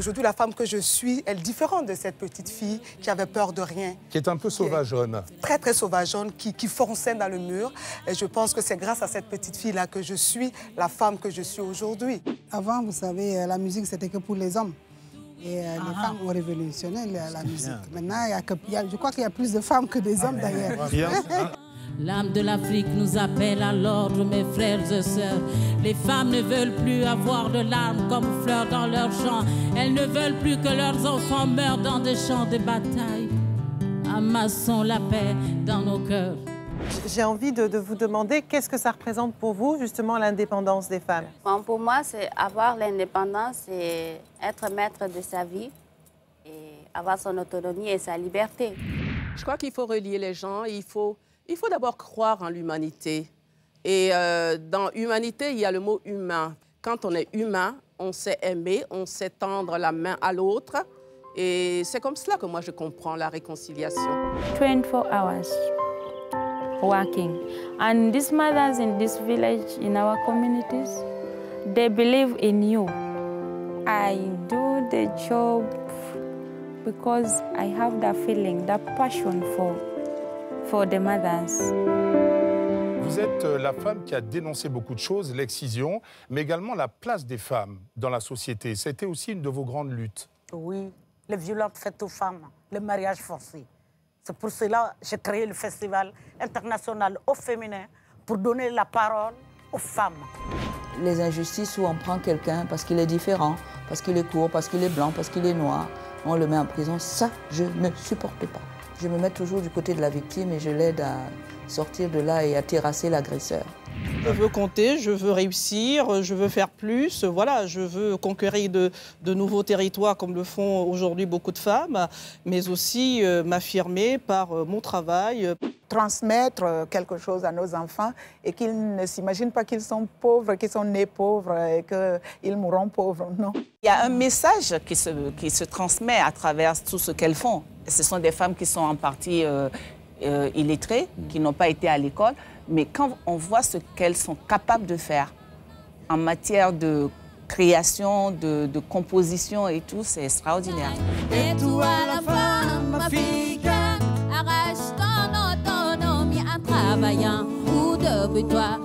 aujourd'hui, la femme que je suis, elle est différente de cette petite fille qui avait peur de rien. Qui est un peu sauvageonne. Très, très sauvageonne, qui fonçait dans le mur. Et je pense que c'est grâce à cette petite fille-là que je suis la femme que je suis aujourd'hui. Avant, vous savez, la musique, c'était que pour les hommes. Et les femmes ont révolutionné la musique. Maintenant, je crois qu'il y a plus de femmes que des hommes, d'ailleurs. L'âme de l'Afrique nous appelle à l'ordre, mes frères et sœurs. Les femmes ne veulent plus avoir de larmes comme fleurs dans leurs champs. Elles ne veulent plus que leurs enfants meurent dans des champs de bataille. Amassons la paix dans nos cœurs. J'ai envie de vous demander qu'est-ce que ça représente pour vous, justement, l'indépendance des femmes? Bon, pour moi, c'est avoir l'indépendance et être maître de sa vie et avoir son autonomie et sa liberté. Je crois qu'il faut relier les gens. Il faut d'abord croire en l'humanité. Et dans humanité, il y a le mot humain. Quand on est humain, on sait aimer, on sait tendre la main à l'autre. Et c'est comme cela que moi, je comprends la réconciliation. 24 hours working. And these mothers in this village, in our communities, they believe in you. I do the job because I have that feeling, that passion for the mothers. Vous êtes la femme qui a dénoncé beaucoup de choses, l'excision, mais également la place des femmes dans la société. C'était aussi une de vos grandes luttes. Oui, les violences faites aux femmes, le mariage forcé. C'est pour cela que j'ai créé le Festival international au féminin pour donner la parole aux femmes. Les injustices où on prend quelqu'un parce qu'il est différent, parce qu'il est court, parce qu'il est blanc, parce qu'il est noir, on le met en prison, ça, je ne supporte pas. Je me mets toujours du côté de la victime et je l'aide à sortir de là et à terrasser l'agresseur. Je veux compter, je veux réussir, je veux faire plus. Voilà, je veux conquérir de nouveaux territoires comme le font aujourd'hui beaucoup de femmes, mais aussi m'affirmer par mon travail. Transmettre quelque chose à nos enfants et qu'ils ne s'imaginent pas qu'ils sont pauvres, qu'ils sont nés pauvres et qu'ils mourront pauvres, non. Il y a un message qui se transmet à travers tout ce qu'elles font. Ce sont des femmes qui sont en partie illettrées, qui n'ont pas été à l'école, mais quand on voit ce qu'elles sont capables de faire en matière de création, de composition et tout, c'est extraordinaire. Et toi, la femme africaine, arrache ton autonomie en travaillant ou depuis toi.